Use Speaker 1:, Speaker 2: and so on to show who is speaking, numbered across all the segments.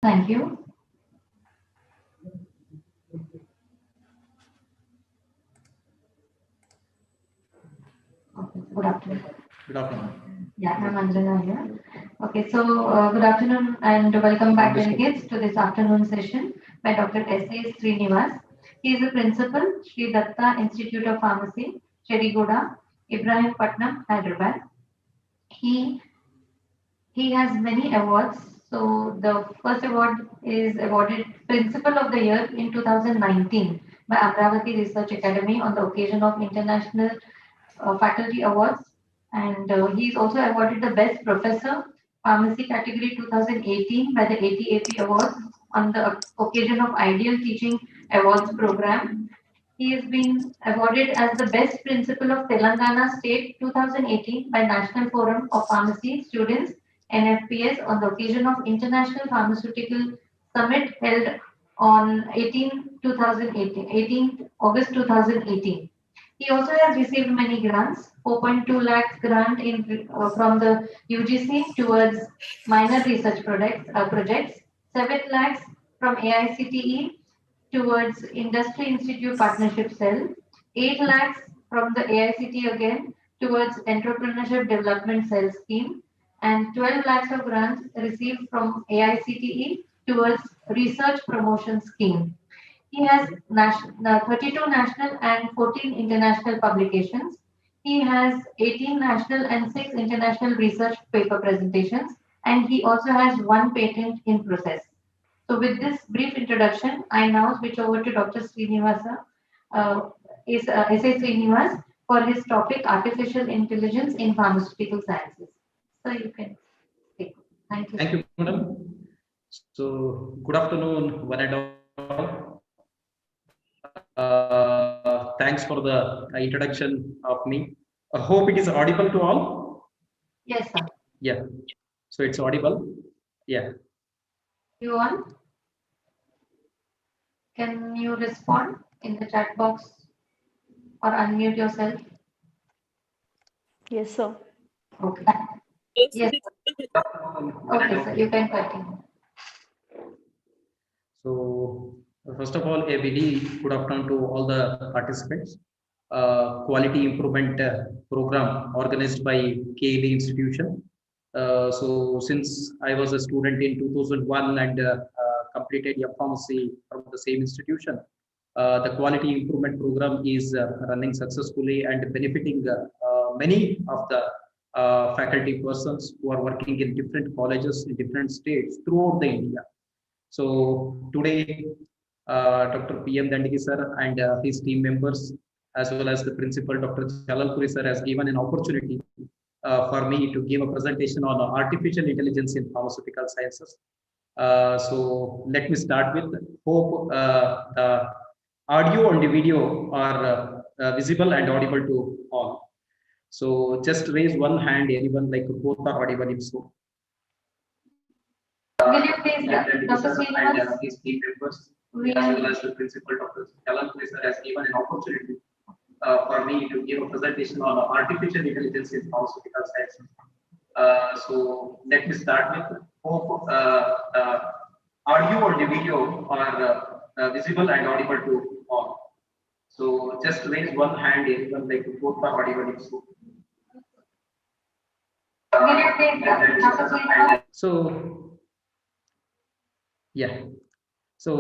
Speaker 1: Thank you. Okay, good afternoon.
Speaker 2: Good afternoon.
Speaker 1: Yeah, I'm Anjana here. Okay, so good afternoon and welcome back, delegates, to this afternoon session by Dr. S.A. Srinivas. He is the principal, Sri Datta Institute of Pharmacy, Cherigoda, Ibrahim Patnam, Hyderabad. He he has many awards. So the first award is awarded Principal of the Year in 2019 by Amravati Research Academy on the occasion of International Faculty Awards, and he is also awarded the Best Professor Pharmacy category 2018 by the ATAP Awards on the occasion of Ideal Teaching Awards program. He has been awarded as the Best Principal of Telangana State 2018 by National Forum of Pharmacy Students NFPS on the occasion of International Pharmaceutical Summit held on 18 August 2018. He also has received many grants, 4.2 lakhs grant from the UGC towards minor research projects, 7 lakhs from AICTE towards Industry Institute Partnership Cell, 8 lakhs from the AICTE again towards Entrepreneurship Development Cell scheme, and 12 lakhs of grants received from AICTE towards Research Promotion Scheme. He has 32 national and 14 international publications. He has 18 national and 6 international research paper presentations, and he also has one patent in process. So, with this brief introduction, I now switch over to Dr. Srinivasa, S.A. Srinivas, for his topic Artificial Intelligence in Pharmaceutical Sciences. So, you can take. Thank you.
Speaker 2: Thank you, madam. So, good afternoon, one and all. Thanks for the introduction of me. I hope it is audible to all.
Speaker 1: Yes, sir.
Speaker 2: Yeah. So it's audible. Yeah.
Speaker 1: You on? Can you respond in the chat box or unmute yourself?
Speaker 3: Yes, sir.
Speaker 1: Okay. Yes. Okay, sir. You can continue.
Speaker 2: So, first of all, a very good afternoon to all the participants. Quality improvement program organized by KIP institution. So, since I was a student in 2001 and completed a pharmacy from the same institution, the quality improvement program is running successfully and benefiting many of the faculty persons who are working in different colleges in different states throughout the India. So today, Dr. PM Dandigi sir and his team members, as well as the principal, Dr. Chalalpuri sir, has given an opportunity for me to give a presentation on artificial intelligence in pharmaceutical sciences. So let me start with hope the audio and the video are visible and audible to all. So just raise one hand, anyone, like both are audible if so.
Speaker 1: Will you please, Dr. Srinivas?
Speaker 2: His team members, as well as the principal, Dr. Chalalpuri sir, has given an opportunity for me to give a presentation on artificial intelligence in pharmaceutical sciences. So let me start with hope audio and the video are visible and audible to all. So just raise one hand, anyone, like both are audible if so.
Speaker 1: Will you please, Dr. Srinivas?
Speaker 2: So yeah. So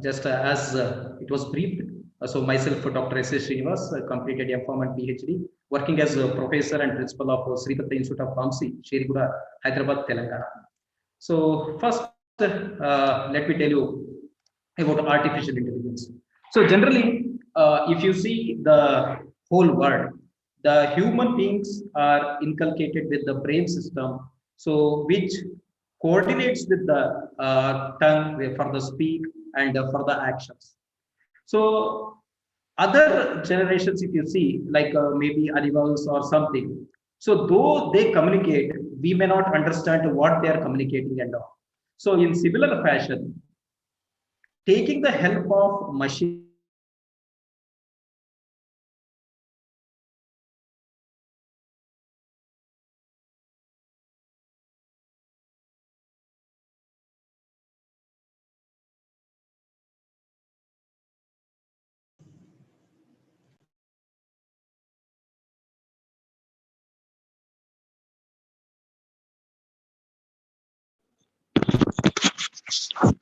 Speaker 2: just as it was briefed, so myself, Dr. S.A. Srinivas, completed M.Pharm and PhD, working as a professor and principal of Sri Datta Institute of Pharmacy, Sheriguda, Hyderabad, Telangana. So first, let me tell you about artificial intelligence. So generally, if you see the whole world, the human beings are inculcated with the brain system, so which coordinates with the tongue for the speak and for the actions. So other generations, if you see, like maybe animals or something, so though they communicate, we may not understand what they are communicating and all. So in similar fashion, taking the help of machine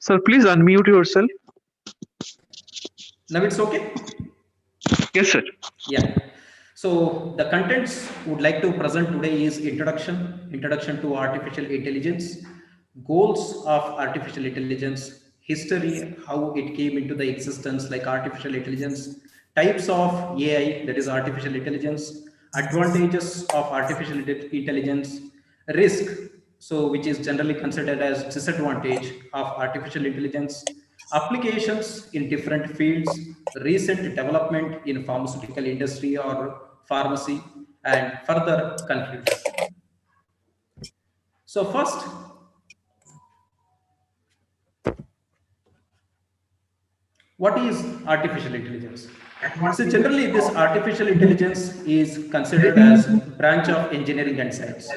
Speaker 3: Sir, please unmute yourself.
Speaker 2: Now it's okay?
Speaker 3: Yes, sir.
Speaker 2: Yeah. So the contents would like to present today is introduction to artificial intelligence, goals of artificial intelligence, history, how it came into the existence like artificial intelligence, types of AI, that is artificial intelligence, advantages of artificial intelligence, risk, so which is generally considered as disadvantage of artificial intelligence, applications in different fields, recent development in pharmaceutical industry or pharmacy, and further conclusion. So first, what is artificial intelligence? So generally this artificial intelligence is considered as branch of engineering and science.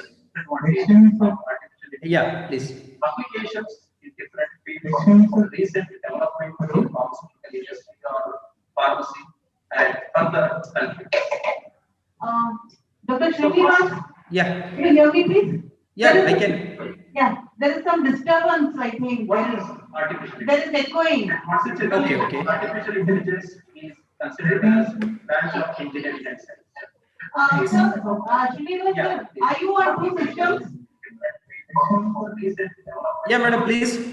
Speaker 2: Yeah, please. Applications in different fields, recent development in pharmaceutical industry or pharmacy, and further conclusion.
Speaker 1: Dr. Srinivas,
Speaker 2: Yeah,
Speaker 1: can you hear me, please?
Speaker 2: yeah, I can.
Speaker 1: Yeah, there is some disturbance, I think.
Speaker 2: What is artificial?
Speaker 1: There is echoing.
Speaker 2: Okay, okay. Artificial intelligence is considered as branch of engineering and science.
Speaker 1: Sir, Srinivas, sir, are you on two systems?
Speaker 2: Yeah, madam, please.
Speaker 1: Sir,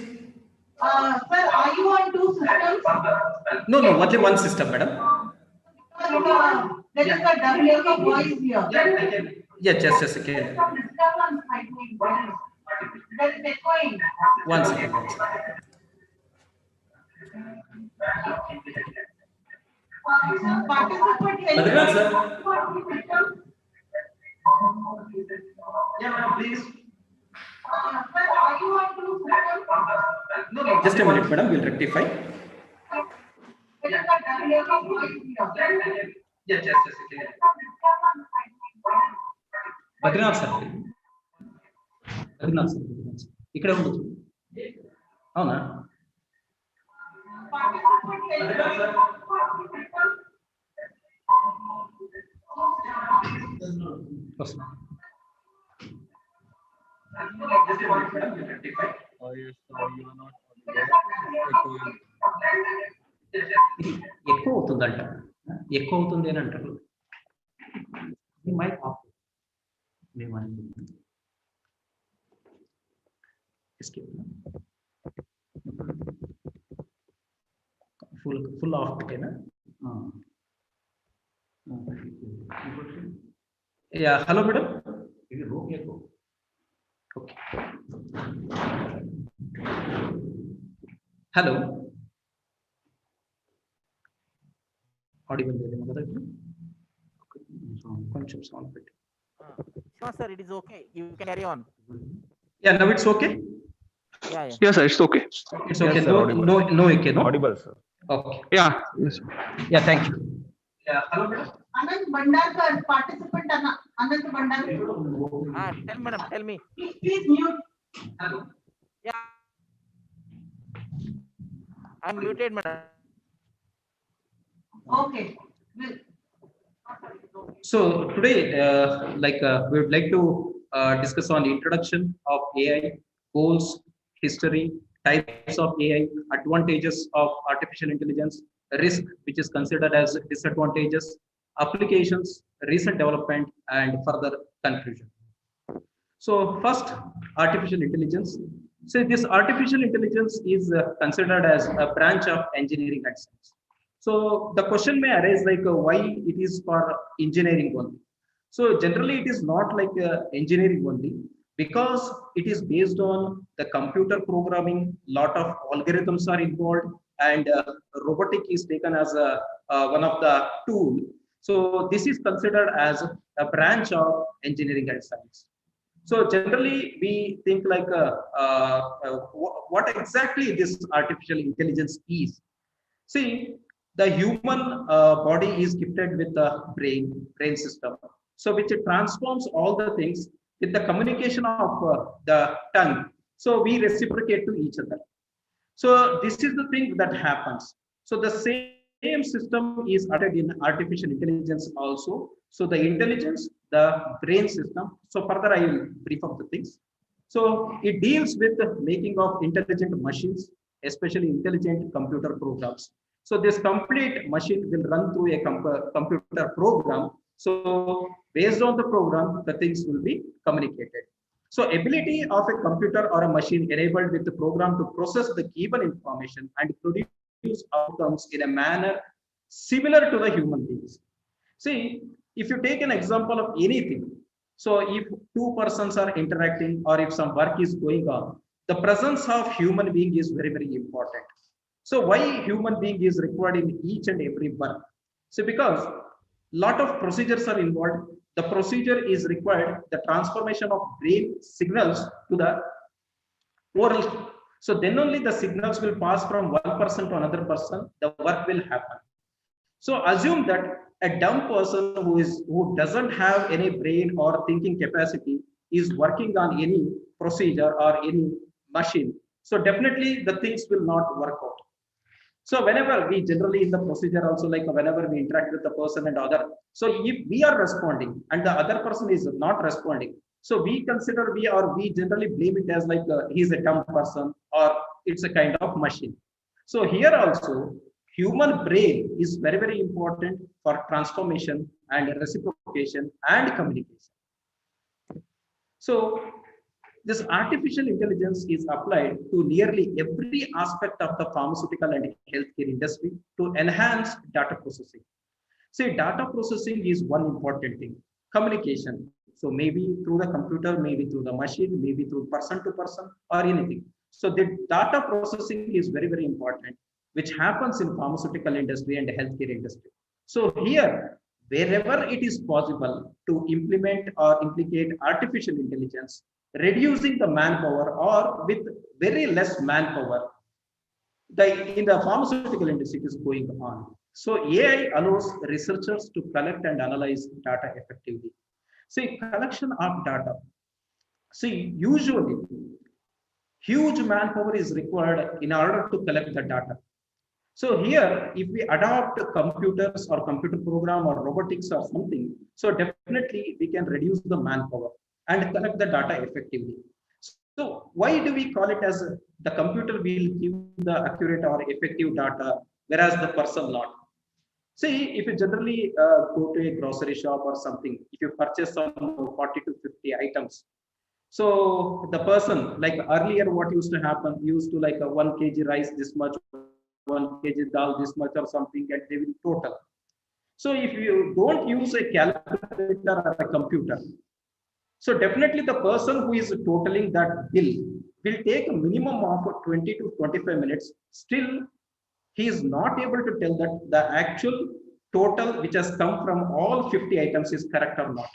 Speaker 1: are you on two systems?
Speaker 2: No, no, only one system, madam.
Speaker 1: There is a doubling of voice here.
Speaker 2: Yeah, just a second.
Speaker 1: Some disturbance, I think. There is echoing.
Speaker 2: One second. One second.
Speaker 1: Participant, can
Speaker 2: Madhuraj, sir.
Speaker 1: you
Speaker 2: Yeah, madam, please.
Speaker 1: sir, are you on two systems?
Speaker 2: No, no, just a minute, madam. We'll rectify.
Speaker 1: There is a doubling of voice here.
Speaker 2: Yeah, just a second. Badrinath sir. Badrinath sir. ఇక్కడ ఉండొచ్చు అవునా ఎక్కువ అవుతుందంట ఎక్కువ అవుతుంది అని అంటారు mike off full off పెట్టేనా యా హలో మేడం ఇది ఓకే హలో ఆడిబుల్ లేదేమో కదా ఇప్పుడు కొంచెం సౌండ్ పెట్టి
Speaker 4: Sure, sir, it is okay. You can carry on.
Speaker 2: Yeah, now it's okay.
Speaker 4: Yeah, yeah.
Speaker 3: Yes, sir, it's okay.
Speaker 2: It's okay.
Speaker 5: Yes, sir,
Speaker 2: No okay, no.
Speaker 5: Audible, sir.
Speaker 2: Okay.
Speaker 3: Yeah. Yes.
Speaker 2: Yeah, thank you. Yeah, hello, madam.
Speaker 1: Anand Bhandarkar, participant Anand Bhandarkar.
Speaker 4: Tell madam, tell me.
Speaker 1: Please mute.
Speaker 2: Hello.
Speaker 4: Yeah. I'm muted, madam.
Speaker 1: Okay.
Speaker 2: So today, we would like to discuss on the introduction of AI, goals, history, types of AI, advantages of artificial intelligence, risk, which is considered as disadvantages, applications, recent development, and further conclusion. So first, artificial intelligence. So this artificial intelligence is considered as a branch of engineering and science. So the question may arise like why it is for engineering only. So generally it is not like engineering only because it is based on the computer programming, lot of algorithms are involved, and robotic is taken as one of the tool. So this is considered as a branch of engineering and science. So generally we think like what exactly this artificial intelligence is. See, the human body is gifted with a brain system, so which transforms all the things with the communication of the tongue. So we reciprocate to each other. So this is the thing that happens. So the same system is added in artificial intelligence also. So the intelligence, the brain system. So further I will brief up the things. So it deals with the making of intelligent machines, especially intelligent computer programs. So this complete machine will run through a computer program. So based on the program, the things will be communicated. So ability of a computer or a machine enabled with the program to process the given information and produce outcomes in a manner similar to the human beings. See, if you take an example of anything, so if two persons are interacting or if some work is going on, the presence of human being is very, very important. So why human being is required in each and every work? So because lot of procedures are involved. The procedure is required, the transformation of brain signals to the oral. So then only the signals will pass from one person to another person, the work will happen. So assume that a dumb person who doesn't have any brain or thinking capacity is working on any procedure or any machine. So definitely the things will not work out. So whenever we generally in the procedure also, like whenever we interact with the person and other, so if we are responding and the other person is not responding, so we consider we generally blame it as like he's a dumb person or it's a kind of machine. So here also human brain is very, very important for transformation and reciprocation and communication. So this artificial intelligence is applied to nearly every aspect of the pharmaceutical and healthcare industry to enhance data processing. See, data processing is one important thing. Communication. So maybe through the computer, maybe through the machine, maybe through person to person or anything. So the data processing is very, very important, which happens in pharmaceutical industry and healthcare industry. So here, wherever it is possible to implement or implicate artificial intelligence, reducing the manpower or with very less manpower, in the pharmaceutical industry is going on. So AI allows researchers to collect and analyze data effectively. See, collection of data. See, usually huge manpower is required in order to collect the data. So here, if we adopt computers or computer program or robotics or something, so definitely we can reduce the manpower and collect the data effectively. So why do we call it as the computer will give the accurate or effective data, whereas the person not? See, if you generally go to a grocery shop or something, if you purchase some 40 to 50 items, so the person, like earlier, what used to happen, used to like a 1 kg rice this much, 1 kg dal this much or something, and they will total. So if you don't use a calculator or a computer, so definitely the person who is totaling that bill will take a minimum of 20 to 25 minutes. Still, he is not able to tell that the actual total which has come from all 50 items is correct or not.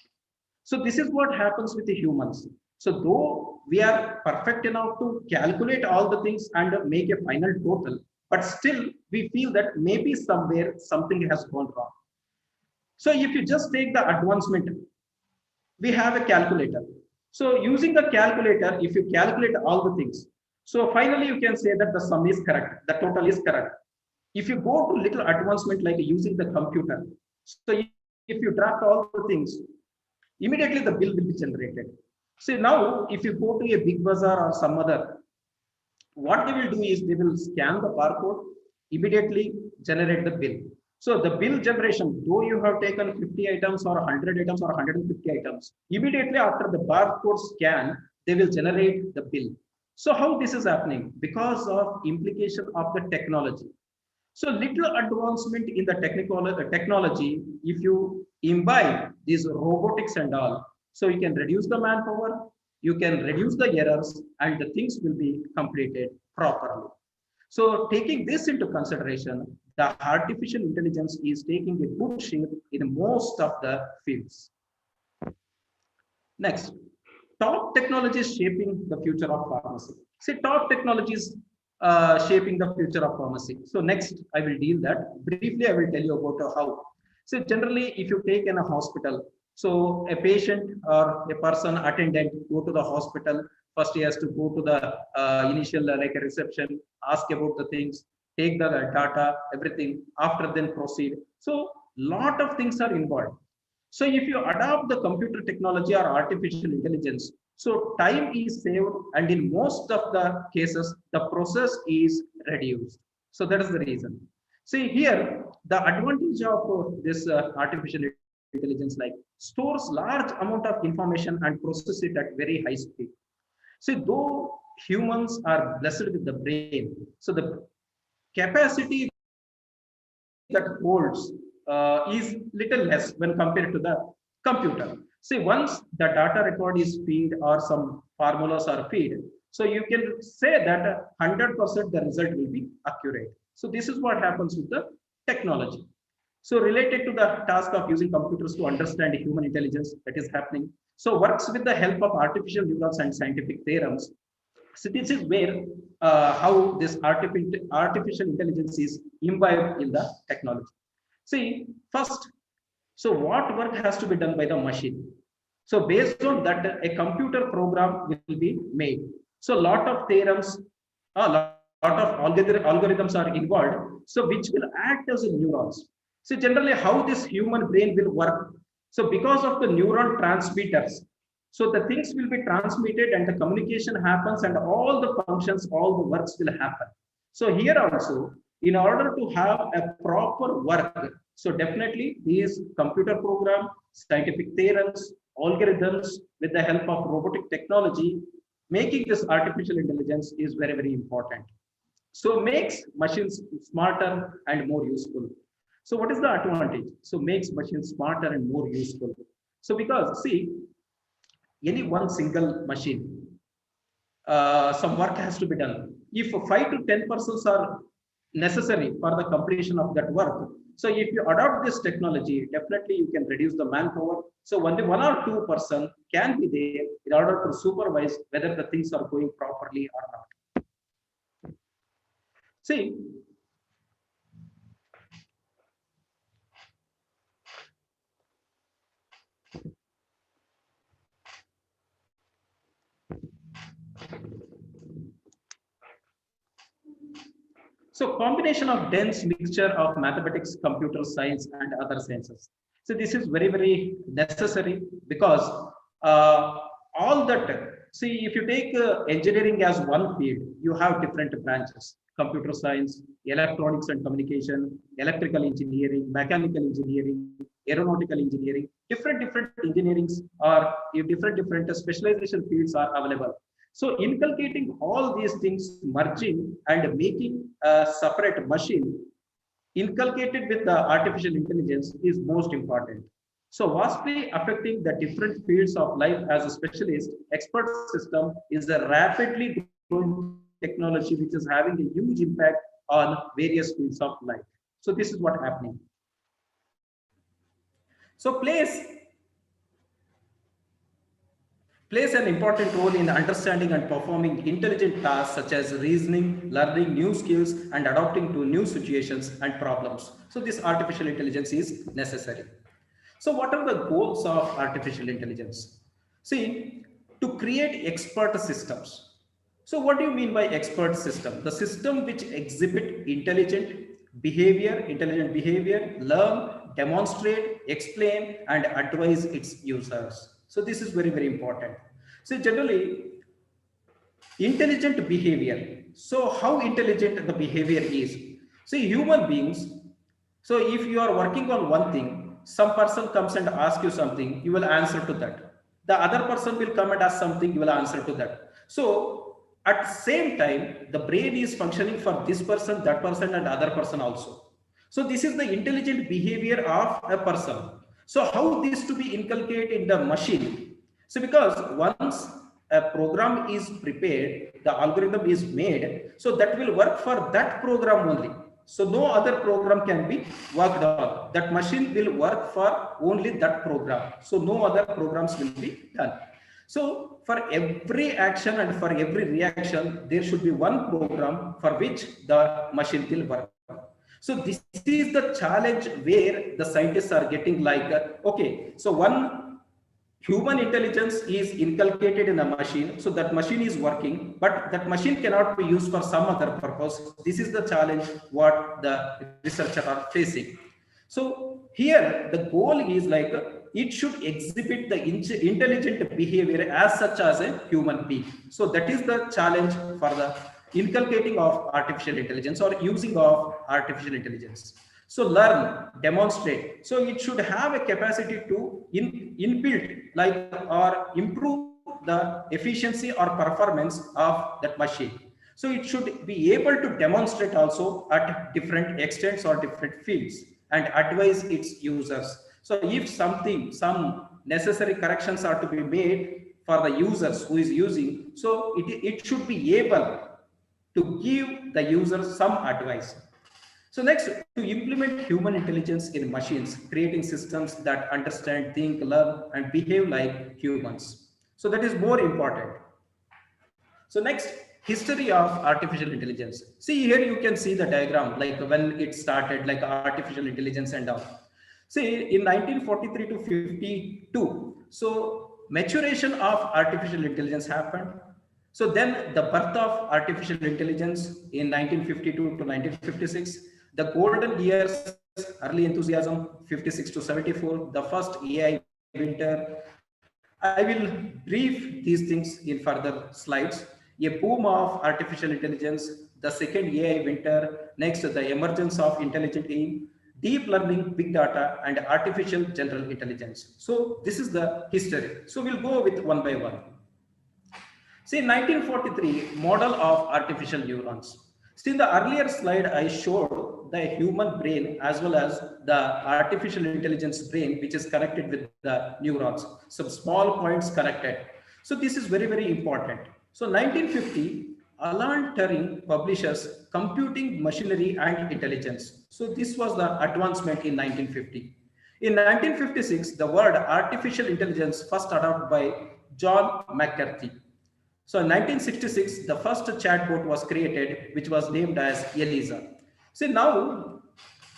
Speaker 2: So this is what happens with the humans. So though we are perfect enough to calculate all the things and make a final total, but still we feel that maybe somewhere something has gone wrong. So if you just take the advancement, we have a calculator. So using the calculator, if you calculate all the things, so finally you can say that the sum is correct, the total is correct. If you go to little advancement like using the computer, so if you draft all the things, immediately the bill will be generated. So now if you go to a big bazaar or some other, what they will do is they will scan the barcode, immediately generate the bill. So the bill generation, though you have taken 50 items or 100 items or 150 items, immediately after the barcode scan, they will generate the bill. So how this is happening? Because of implication of the technology. So little advancement in the technology, if you imbibe these robotics and all, so you can reduce the manpower, you can reduce the errors, and the things will be completed properly. So taking this into consideration, the artificial intelligence is taking a good shape in most of the fields. Next, top technologies shaping the future of pharmacy. See, top technologies shaping the future of pharmacy. So next, I will deal that. Briefly, I will tell you about how. So generally, if you take in a hospital, so a patient or a person attendant go to the hospital, first he has to go to the initial like a reception, ask about the things, take the data, everything, after then proceed. So lot of things are involved. So if you adopt the computer technology or artificial intelligence, So time is saved, and in most of the cases, the process is reduced. So that is the reason. See here, the advantage of this artificial intelligence, like stores large amount of information and process it at very high speed. See, though humans are blessed with the brain, so the capacity that holds is little less when compared to the computer. See, once the data record is feed or some formulas are feed, so you can say that 100% the result will be accurate. So this is what happens with the technology. So related to the task of using computers to understand human intelligence that is happening. So works with the help of artificial neurons and scientific theorems. So this is where how this artificial intelligence is imbibed in the technology. See, first, so what work has to be done by the machine? So based on that, a computer program will be made. So a lot of theorems, a lot of algorithms are involved. So which will act as neurons. So generally how this human brain will work. So because of the neuron transmitters, so the things will be transmitted and the communication happens and all the functions, all the works will happen. So here also, in order to have a proper work, so definitely these computer program, scientific theorems, algorithms with the help of robotic technology, making this artificial intelligence is very, very important. So makes machines smarter and more useful. So what is the advantage? So makes machines smarter and more useful. So because see, any one single machine, some work has to be done. If 5 to 10 persons are necessary for the completion of that work, so if you adopt this technology, definitely you can reduce the manpower. So only 1 or 2 person can be there in order to supervise whether the things are going properly or not. See, so combination of dense mixture of mathematics, computer science, and other sciences. So this is very, very necessary because all that, see, if you take engineering as one field, you have different branches: computer science, electronics and communication, electrical engineering, mechanical engineering, aeronautical engineering, different engineerings or different specialization fields are available. So inculcating all these things, merging and making a separate machine inculcated with the artificial intelligence is most important. So vastly affecting the different fields of life as a specialist, expert system is a rapidly growing technology which is having a huge impact on various fields of life. So this is what happening. So plays an important role in understanding and performing intelligent tasks such as reasoning, learning new skills, and adapting to new situations and problems. So this artificial intelligence is necessary. So what are the goals of artificial intelligence? See, to create expert systems. So what do you mean by expert system? The system which exhibit intelligent behavior, learn, demonstrate, explain, and advise its users. So this is very, very important. So generally, intelligent behavior. So how intelligent the behavior is? See, human beings, so if you are working on one thing, some person comes and asks you something, you will answer to that. The other person will come and ask something, you will answer to that. So at the same time, the brain is functioning for this person, that person, and other person also. So this is the intelligent behavior of a person. So how this to be inculcated in the machine? So because once a program is prepared, the algorithm is made, so that will work for that program only. So no other program can be worked on. That machine will work for only that program. So no other programs will be done. So for every action and for every reaction, there should be one program for which the machine will work. So this is the challenge where the scientists are getting like, okay, so one human intelligence is inculcated in a machine, so that machine is working, but that machine cannot be used for some other purpose. This is the challenge what the researchers are facing. So here the goal is like it should exhibit the intelligent behavior as such as a human being. So that is the challenge for the inculcating of artificial intelligence or using of artificial intelligence. So learn, demonstrate. So it should have a capacity to inbuilt like or improve the efficiency or performance of that machine. So it should be able to demonstrate also at different extents or different fields and advise its users. So if some necessary corrections are to be made for the users who is using, so it should be able to give the users some advice. So next, to implement human intelligence in machines, creating systems that understand, think, learn, and behave like humans. So that is more important. So next, history of artificial intelligence. See here you can see the diagram, like when it started, like artificial intelligence and all. See, in 1943 to 52, so maturation of artificial intelligence happened. So then the birth of artificial intelligence in 1952 to 1956, the golden years, early enthusiasm, 56 to 74, the first AI winter. I will brief these things in further slides. A boom of artificial intelligence, the second AI winter, next the emergence of intelligent AI, deep learning, big data, and artificial general intelligence. So this is the history. So we'll go with one by one. See, 1943, model of artificial neurons. See, in the earlier slide, I showed the human brain as well as the artificial intelligence brain, which is connected with the neurons. Some small points connected. So this is very, very important. So 1950, Alan Turing publishes Computing Machinery and Intelligence. So this was the advancement in 1950. In 1956, the word artificial intelligence first adopted by John McCarthy. So in 1966, the first chatbot was created, which was named as Eliza. See now,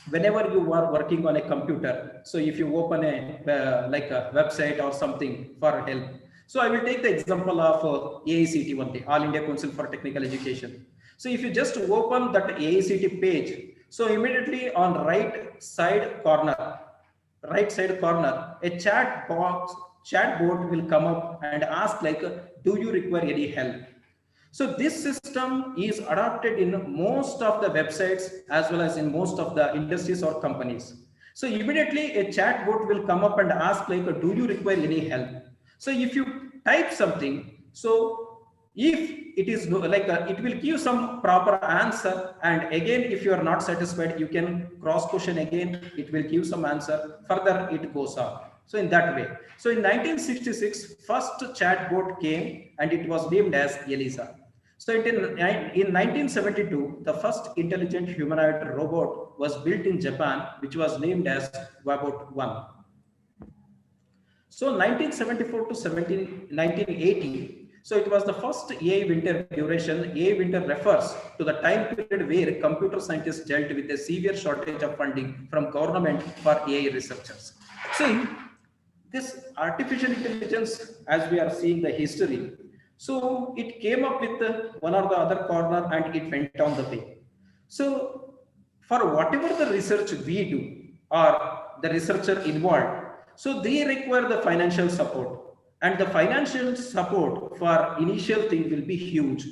Speaker 2: whenever you are working on a computer, so if you open a like a website or something for help, so I will take the example of AICTE one day, All India Council for Technical Education. So if you just open that AICTE page, so immediately on right side corner, a chatbot will come up and ask like, do you require any help? So this system is adopted in most of the websites as well as in most of the industries or companies. So immediately a chatbot will come up and ask like, do you require any help? So if you type something, so if it is like it will give some proper answer, and again if you are not satisfied you can cross question again, it will give some answer, further it goes on. So in that way, so in 1966 first chatbot came and it was named as Eliza. So in 1972 the first intelligent humanoid robot was built in Japan, which was named as Wabot 1. So 1974 to 1980, so it was the first AI winter duration. AI winter refers to the time period where computer scientists dealt with a severe shortage of funding from government for AI researchers. See, this artificial intelligence, as we are seeing the history, so it came up with one or the other corner and it went down the way. So for whatever the research we do or the researcher involved, so they require the financial support, and the financial support for initial thing will be huge.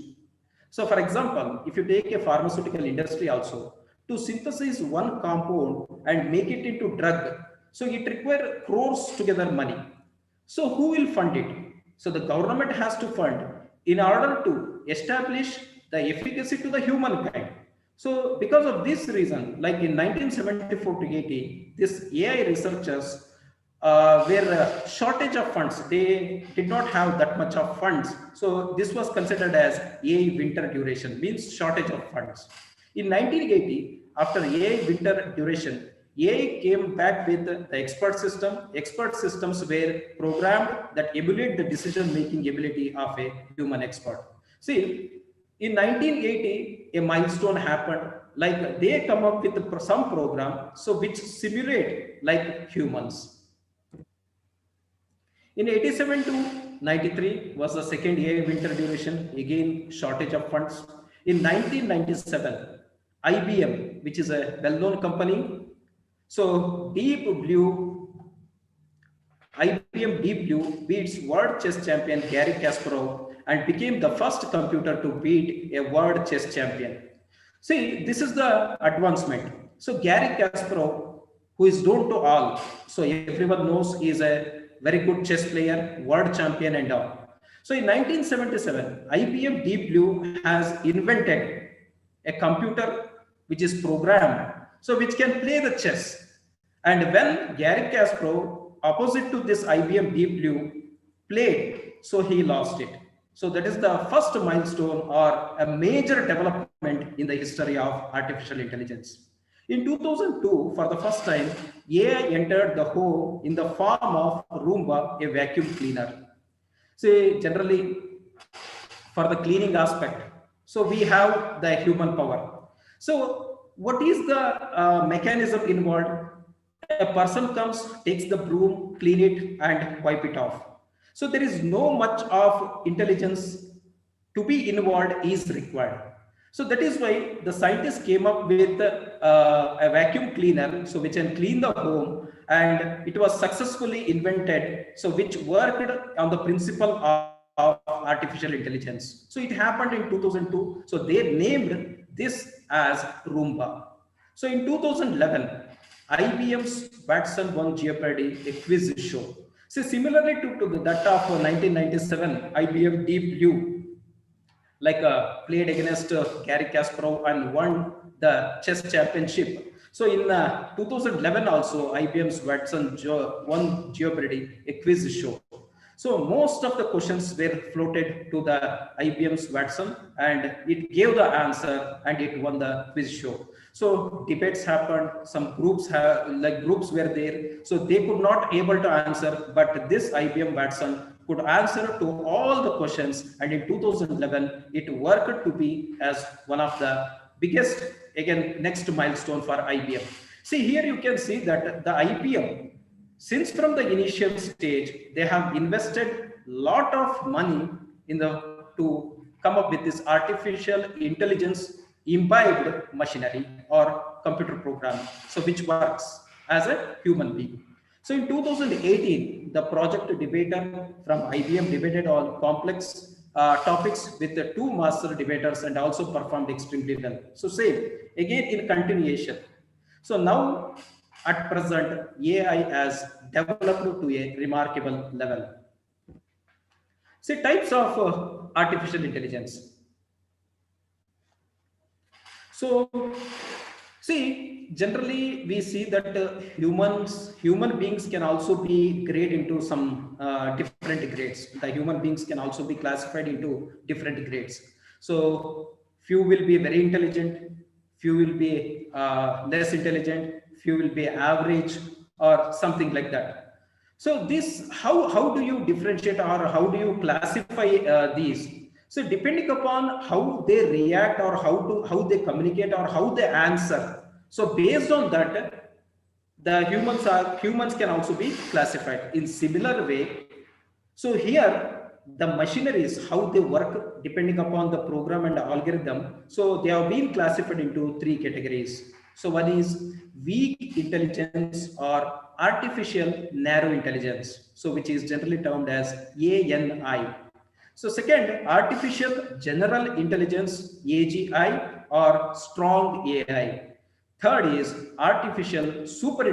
Speaker 2: So for example, if you take a pharmaceutical industry also, to synthesize one compound and make it into drug, so it requires crores together money. So who will fund it? So the government has to fund in order to establish the efficacy to the humankind. So because of this reason, like in 1974 to 80, this AI researchers were shortage of funds. They did not have that much of funds. So this was considered as AI winter duration, means shortage of funds. In 1980, after AI winter duration, AI came back with the expert system. Expert systems were programmed that emulate the decision-making ability of a human expert. See, in 1980, a milestone happened. Like they come up with some program, so which simulate like humans. In 87 to 93 was the second AI winter duration, again shortage of funds. In 1997, IBM, which is a well-known company, so Deep Blue IBM Deep Blue beats world chess champion Garry Kasparov and became the first computer to beat a world chess champion. See, this is the advancement. So Garry Kasparov, who is known to all, so everyone knows he is a very good chess player, world champion and all. So in 1977, IBM Deep Blue has invented a computer which is programmed, so which can play the chess. And when Garry Kasparov, opposite to this IBM Deep Blue, played, so he lost it. So that is the first milestone or a major development in the history of artificial intelligence. In 2002, for the first time, AI entered the home in the form of Roomba, a vacuum cleaner. See, generally, for the cleaning aspect, so we have the human power. So what is the mechanism involved? A person comes, takes the broom, clean it and wipe it off. So there is no much of intelligence to be involved is required. So that is why the scientists came up with a vacuum cleaner, so which can clean the home, and it was successfully invented, so which worked on the principle of artificial intelligence. So it happened in 2002. So they named this as Roomba. So in 2011, IBM's Watson won Jeopardy, a quiz show. So similarly to that of 1997, IBM Deep Blue played against Garry Kasparov and won the chess championship. So in 2011 also, IBM's Watson won Jeopardy, a quiz show. So most of the questions were floated to the IBM's Watson and it gave the answer and it won the quiz show. So debates happened, some groups groups were there, so they could not able to answer, but this IBM Watson could answer to all the questions, and in 2011 it worked to be as one of the biggest, again, next milestone for IBM. See, here you can see that the IBM, since from the initial stage, they have invested lot of money in to come up with this artificial intelligence imbibed machinery or computer program, so which works as a human being. So in 2018, the project debater from IBM debated on complex topics with the two master debaters and also performed extremely well. So same, again in continuation. So now at present, AI has developed to a remarkable level. See, types of artificial intelligence. So, see, generally we see that human beings can also be graded into some different grades. The human beings can also be classified into different grades. So, few will be very intelligent, few will be less intelligent, few will be average or something like that. So this, how do you differentiate or how do you classify these? So depending upon how they react or how they communicate or how they answer. So based on that, the humans can also be classified in similar way. So here the machineries, how they work depending upon the program and the algorithm. So they have been classified into three categories. So one is weak intelligence or artificial narrow intelligence. So which is generally termed as ANI. So second, artificial general intelligence, AGI, or strong AI. Third is artificial super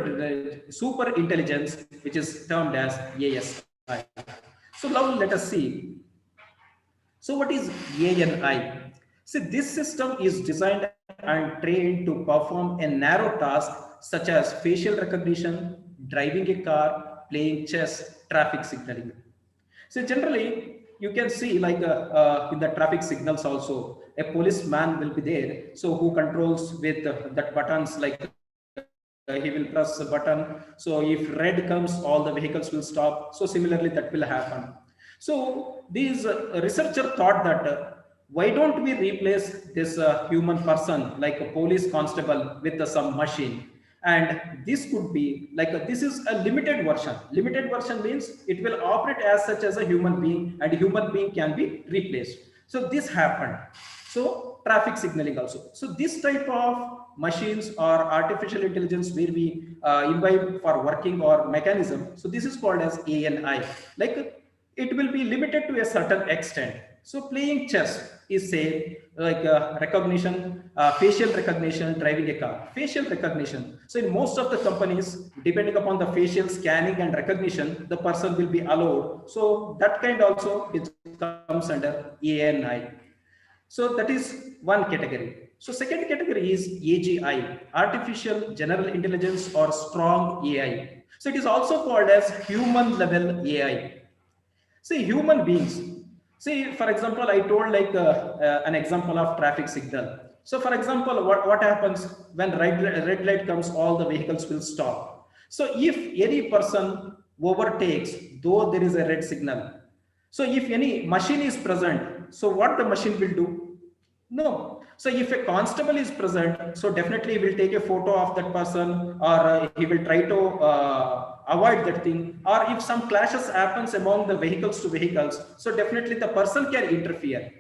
Speaker 2: intelligence, which is termed as ASI. So now let us see. So what is ANI? See, this system is designed and trained to perform a narrow task such as facial recognition, driving a car, playing chess, traffic signaling. So generally, you can see in the traffic signals also, a policeman will be there. So who controls with that buttons, he will press the button. So if red comes, all the vehicles will stop. So similarly, that will happen. So these researcher thought that why don't we replace this human person like a police constable with some machine? And this could be this is a limited version. Limited version means it will operate as such as a human being, and human being can be replaced. So this happened. So traffic signaling also. So this type of machines or artificial intelligence where we imbibe for working or mechanism. So this is called as ANI. Like it will be limited to a certain extent. So playing chess is say like recognition, facial recognition, driving a car, facial recognition. So in most of the companies, depending upon the facial scanning and recognition, the person will be allowed. So that kind also it comes under ANI. So that is one category. So second category is AGI, artificial general intelligence or strong AI. So it is also called as human level AI. See, human beings. See, for example, I told like an example of traffic signal. So, for example, what happens when red light comes, all the vehicles will stop. So, if any person overtakes, though there is a red signal, so if any machine is present, so what the machine will do? No. So if a constable is present, so definitely he will take a photo of that person, or he will try to avoid that thing. Or if some clashes happens among the vehicles to vehicles, so definitely the person can interfere.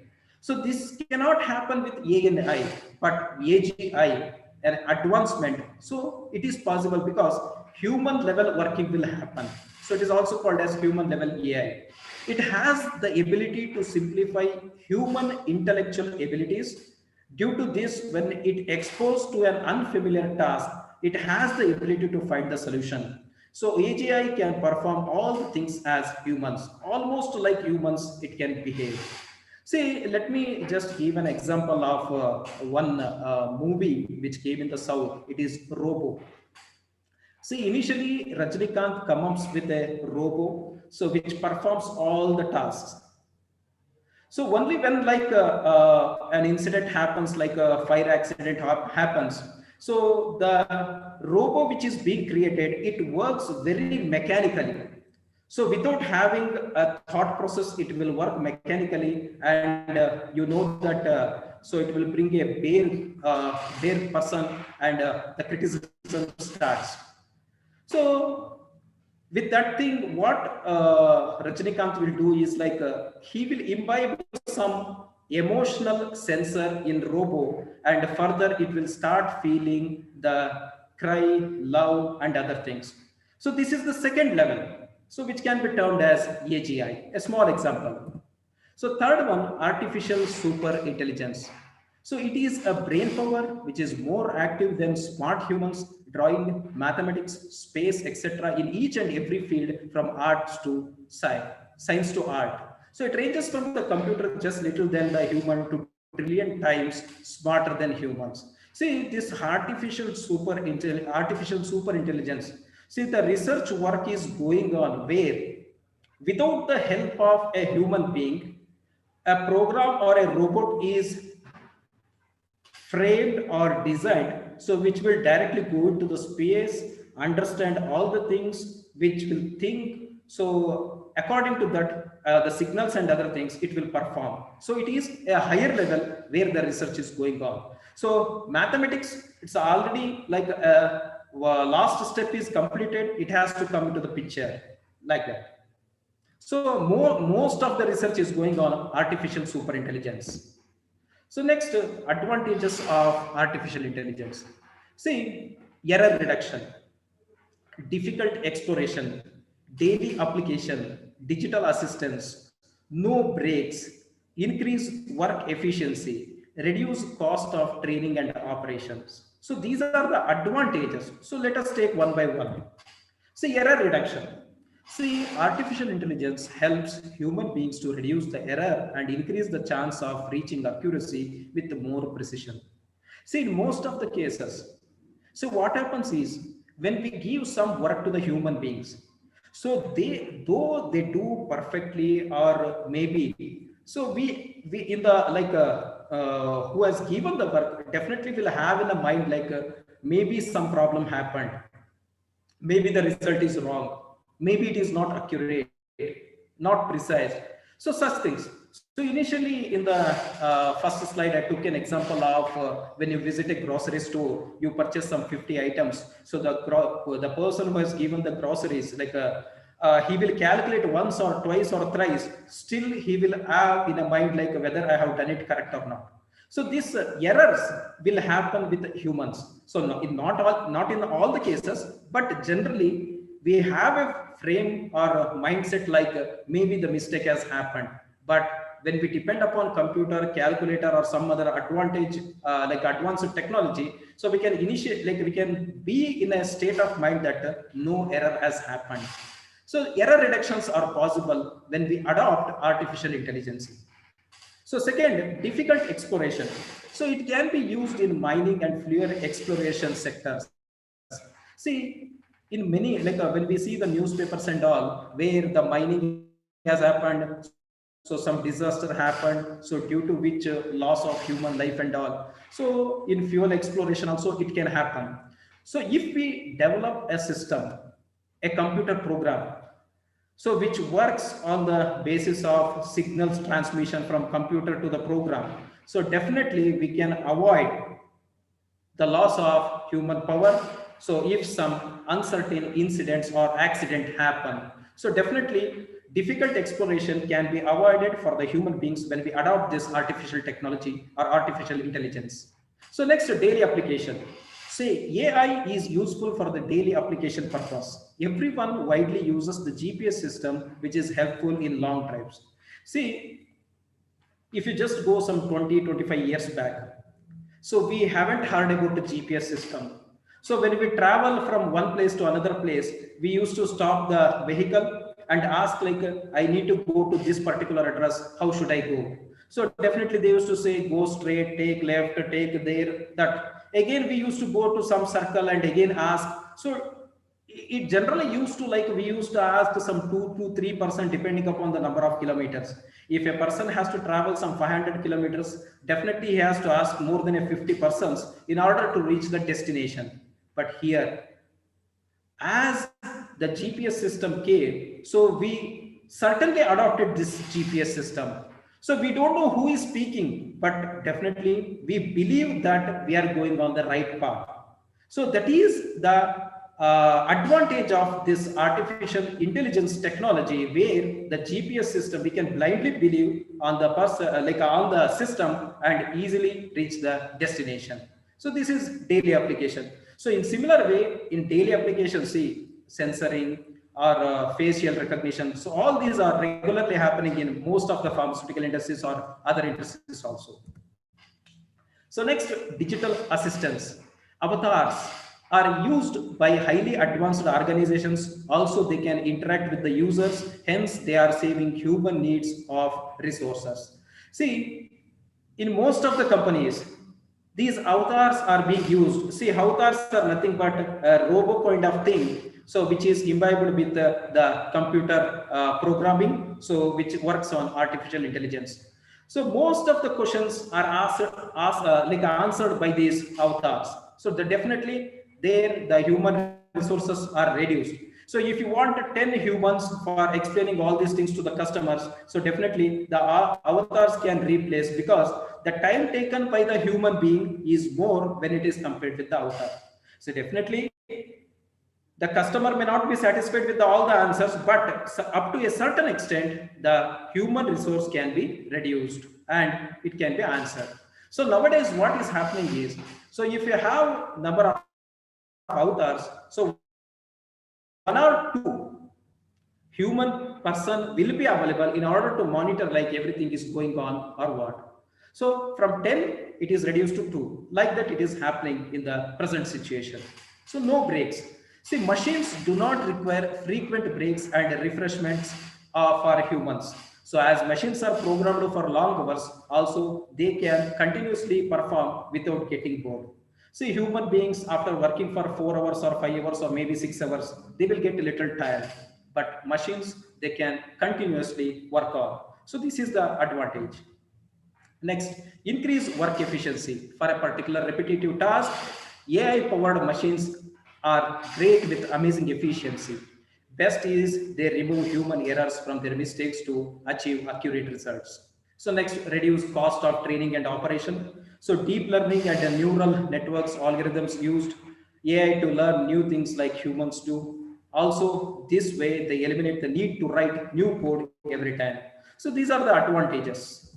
Speaker 2: So this cannot happen with ANI, but AGI, an advancement. So it is possible because human level working will happen. So it is also called as human level AI. It has the ability to simplify human intellectual abilities. Due to this, when it exposed to an unfamiliar task, it has the ability to find the solution. So AGI can perform all the things as humans, almost like humans it can behave. See, let me just give an example of one movie which came in the South. It is Robo. See, initially Rajnikant comes with a robo, so which performs all the tasks. So only when like an incident happens, like a fire accident happens, so the robo which is being created, it works very mechanically. So without having a thought process, it will work mechanically, and you know that. So it will bring a bare person, and the criticism starts. So with that thing, what Rajnikant will do is like he will imbibe some emotional sensor in robo, and further it will start feeling the cry, love, and other things. So this is the second level. So which can be termed as AGI. A small example. So third one, artificial super intelligence. So it is a brain power which is more active than smart humans, drawing mathematics, space, etc. in each and every field from arts to science to art. So it ranges from the computer just little than the human to trillion times smarter than humans. See this artificial super intelligence. See the research work is going on where without the help of a human being, a program or a robot is framed or designed, so which will directly go into the space, understand all the things, which will think. So according to that, the signals and other things, it will perform. So it is a higher level where the research is going on. So mathematics, it's already like last step is completed. It has to come into the picture like that. So most of the research is going on artificial super intelligence. So next, advantages of artificial intelligence. See, error reduction, difficult exploration, daily application, digital assistance, no breaks, increase work efficiency, reduce cost of training and operations. So these are the advantages. So let us take one by one. See, error reduction. See, artificial intelligence helps human beings to reduce the error and increase the chance of reaching accuracy with more precision. See, in most of the cases, so what happens is when we give some work to the human beings, so though they do perfectly or maybe, so we in the like who has given the work definitely will have in the mind like maybe some problem happened, maybe the result is wrong, maybe it is not accurate, not precise. So such things. So initially in the first slide I took an example of when you visit a grocery store, you purchase some 50 items. So the person who has given the groceries like he will calculate once or twice or thrice, still he will have in a mind like whether I have done it correct or not. So these errors will happen with humans. So not in all the cases, but generally we have a frame or a mindset like maybe the mistake has happened. But when we depend upon computer, calculator, or some other advantage like advanced technology, so we can initiate, like we can be in a state of mind that no error has happened. So error reductions are possible when we adopt artificial intelligence. So second, difficult exploration. So it can be used in mining and fluid exploration sectors. See, in many, like when we see the newspapers and all, where the mining has happened, so some disaster happened, so due to which loss of human life and all. So in fuel exploration also it can happen. So if we develop a system, a computer program, so which works on the basis of signals transmission from computer to the program, so definitely we can avoid the loss of human power. So if some uncertain incidents or accident happen, so definitely difficult exploration can be avoided for the human beings when we adopt this artificial technology or artificial intelligence. So next, daily application. Say AI is useful for the daily application purpose. Everyone widely uses the GPS system, which is helpful in long drives. See, if you just go some 20-25 years back, so we haven't heard about the GPS system. So when we travel from one place to another place, we used to stop the vehicle and ask like, I need to go to this particular address, how should I go? So definitely they used to say go straight, take left, take there, that. Again we used to go to some circle and again ask. So it generally used to, like we used to ask some 2 to 3% depending upon the number of kilometers. If a person has to travel some 500 kilometers, definitely he has to ask more than a 50 persons in order to reach the destination. But here, as the GPS system came, so we certainly adopted this GPS system. So we don't know who is speaking, but definitely we believe that we are going on the right path. So that is the advantage of this artificial intelligence technology, where the GPS system, we can blindly believe on the person, like on the system, and easily reach the destination. So this is daily application. So in similar way, in daily application, see, sensoring or facial recognition. So all these are regularly happening in most of the pharmaceutical industries or other industries also. So next, digital assistants. Avatars are used by highly advanced organizations. Also, they can interact with the users. Hence, they are saving human needs of resources. See, in most of the companies, these avatars are being used. See, avatars are nothing but a robo kind of thing. So, which is imbibed with the computer programming. So, which works on artificial intelligence. So most of the questions are like answered by these avatars. So definitely there the human resources are reduced. So if you want 10 humans for explaining all these things to the customers, so definitely the avatars can replace, because the time taken by the human being is more when it is compared with the avatar. So definitely the customer may not be satisfied with all the answers, but up to a certain extent, the human resource can be reduced and it can be answered. So nowadays, what is happening is, so if you have number of avatars, so one or two human person will be available in order to monitor like everything is going on or what. So from 10, it is reduced to 2. Like that, it is happening in the present situation. So no breaks. See, machines do not require frequent breaks and refreshments for humans. So as machines are programmed for long hours, also they can continuously perform without getting bored. See, human beings after working for 4 hours or 5 hours or maybe 6 hours, they will get a little tired. But machines, they can continuously work on. So this is the advantage. Next, increase work efficiency. For a particular repetitive task, AI-powered machines are great with amazing efficiency. Best is they remove human errors from their mistakes to achieve accurate results. So next, reduce cost of training and operation. So deep learning and neural networks algorithms used AI to learn new things like humans do. Also, this way they eliminate the need to write new code every time. So these are the advantages.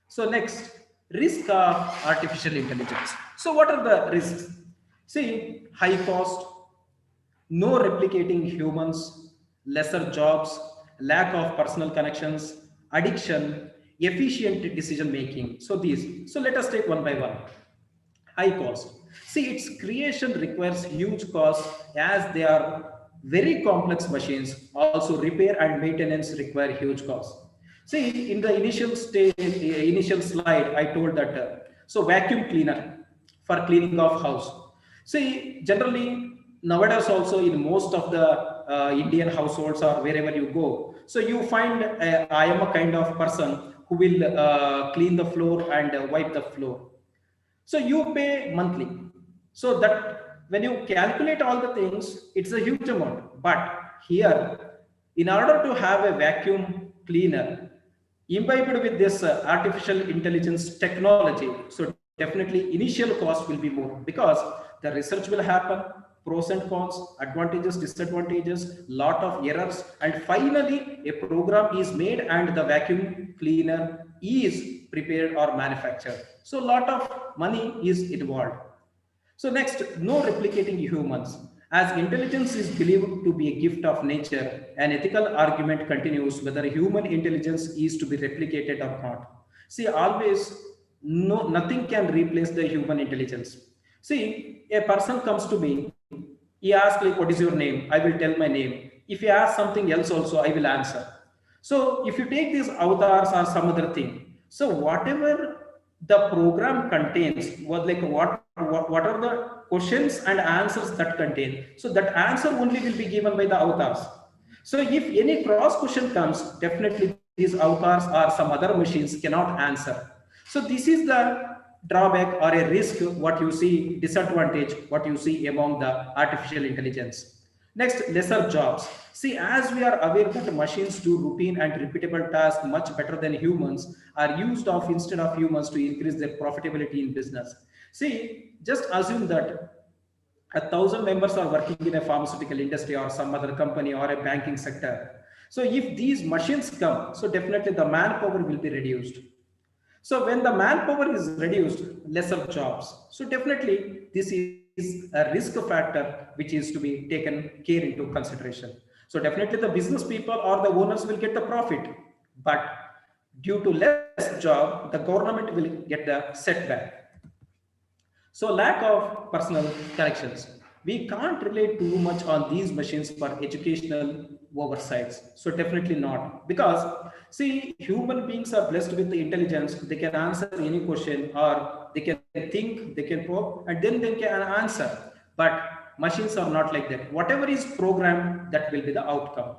Speaker 2: So next, Risk of artificial intelligence. So what are the risks? See, high cost, no replicating humans, lesser jobs, lack of personal connections, addiction, efficient decision making. So these. So let us take one by one. High cost. See, its creation requires huge cost as they are very complex machines. Also, repair and maintenance require huge cost. See, in the initial stage, initial slide, I told that so vacuum cleaner for cleaning of house. See, generally nowadays also in most of the Indian households or wherever you go, so you find I am a kind of person who will clean the floor and wipe the floor. So you pay monthly. So that when you calculate all the things, it's a huge amount. But here, in order to have a vacuum cleaner imbibed with this artificial intelligence technology, so definitely initial cost will be more because the research will happen, pros and cons, advantages, disadvantages, lot of errors, and finally a program is made and the vacuum cleaner is prepared or manufactured. So a lot of money is involved. So next, no replicating humans. As intelligence is believed to be a gift of nature, an ethical argument continues whether human intelligence is to be replicated or not. See, always, no, nothing can replace the human intelligence. See, a person comes to me, he asks like, what is your name? I will tell my name. If he asks something else also, I will answer. So if you take these avatars or some other thing, so whatever the program contains, what are the questions and answers that contain, so that answer only will be given by the avatars. So if any cross question comes, definitely these avatars or some other machines cannot answer. So this is the drawback or a risk what you see, disadvantage what you see among the artificial intelligence. Next, lesser jobs. See, as we are aware that machines do routine and repeatable tasks much better than humans, are used of instead of humans to increase their profitability in business. See, just assume that 1,000 members are working in a pharmaceutical industry or some other company or a banking sector. So if these machines come, so definitely the manpower will be reduced. So when the manpower is reduced, lesser jobs. So definitely this is a risk factor which is to be taken care into consideration. So definitely the business people or the owners will get the profit, but due to less job, the government will get the setback. So lack of personal connections. We can't rely too much on these machines for educational oversights. So definitely not, because see, human beings are blessed with the intelligence. They can answer any question or they can think, they can probe, and then they can answer. But machines are not like that. Whatever is programmed, that will be the outcome.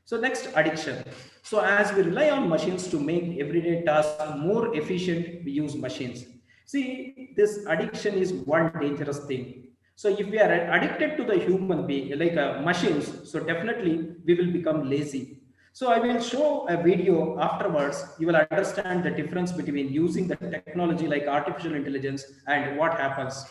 Speaker 2: So next, addiction. So as we rely on machines to make everyday tasks more efficient, we use machines. See, this addiction is one dangerous thing. So if we are addicted to the human being, like machines, so definitely we will become lazy. So I will show a video afterwards. You will understand the difference between using the technology like artificial intelligence and what happens.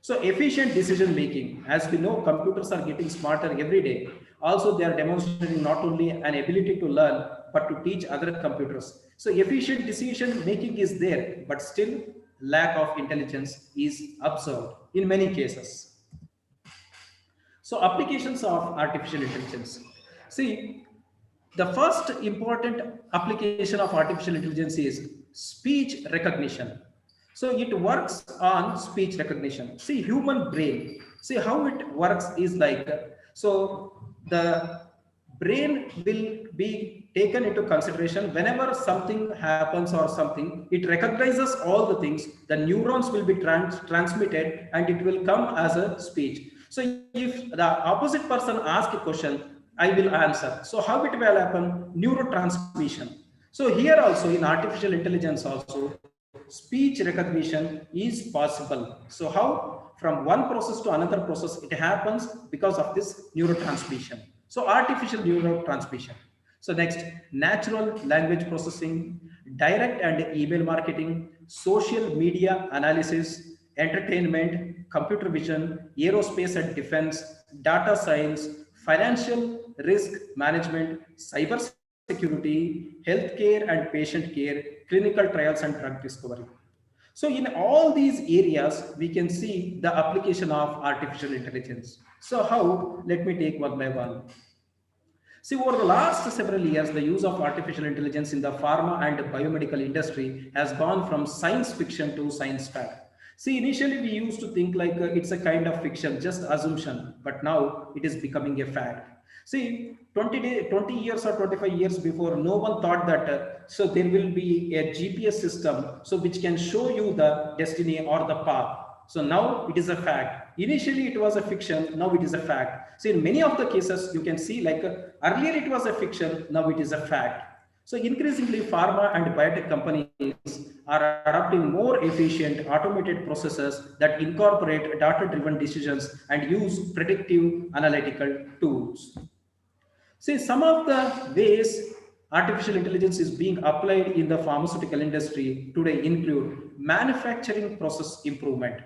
Speaker 2: So efficient decision making, as we know, computers are getting smarter every day. Also, they are demonstrating not only an ability to learn, but to teach other computers. So efficient decision making is there, but still lack of intelligence is observed in many cases. So applications of artificial intelligence. See, the first important application of artificial intelligence is speech recognition. So it works on speech recognition. See, human brain. See how it works is like, so the brain will be taken into consideration whenever something happens or something, it recognizes all the things, the neurons will be transmitted and it will come as a speech. So if the opposite person asks a question, I will answer. So how it will happen? Neurotransmission. So here also in artificial intelligence also, speech recognition is possible. So how? From one process to another process, it happens because of this neurotransmission. So artificial neurotransmission. So next, natural language processing, direct and email marketing, social media analysis, entertainment, computer vision, aerospace and defense, data science, financial risk management, cyber security, healthcare and patient care, clinical trials and drug discovery. So in all these areas, we can see the application of artificial intelligence. So how? Let me take one by one. See, over the last several years, the use of artificial intelligence in the pharma and biomedical industry has gone from science fiction to science fact. See, initially we used to think like it's a kind of fiction, just assumption, but now it is becoming a fact. See, 20 years or 25 years before, no one thought that so there will be a GPS system, so which can show you the destiny or the path. So now it is a fact. Initially it was a fiction, now it is a fact. So in many of the cases, you can see like earlier it was a fiction, now it is a fact. So increasingly pharma and biotech companies are adopting more efficient automated processes that incorporate data-driven decisions and use predictive analytical tools. See, some of the ways artificial intelligence is being applied in the pharmaceutical industry today include manufacturing process improvement.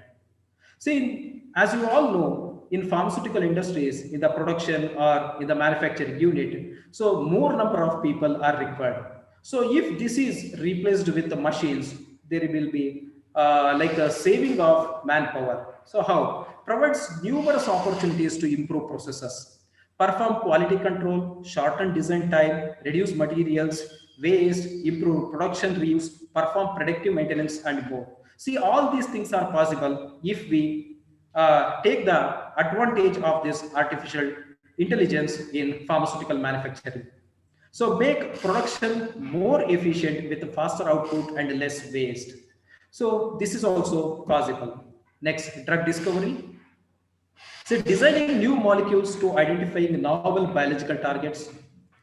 Speaker 2: See, as you all know, in pharmaceutical industries, in the production or in the manufacturing unit, so more number of people are required. So if this is replaced with the machines, there will be like a saving of manpower. So how? Provides numerous opportunities to improve processes, perform quality control, shorten design time, reduce materials, waste, improve production reuse, perform predictive maintenance and more. See, all these things are possible if we take the advantage of this artificial intelligence in pharmaceutical manufacturing. So make production more efficient with faster output and less waste. So this is also possible. Next, drug discovery. So designing new molecules to identifying novel biological targets,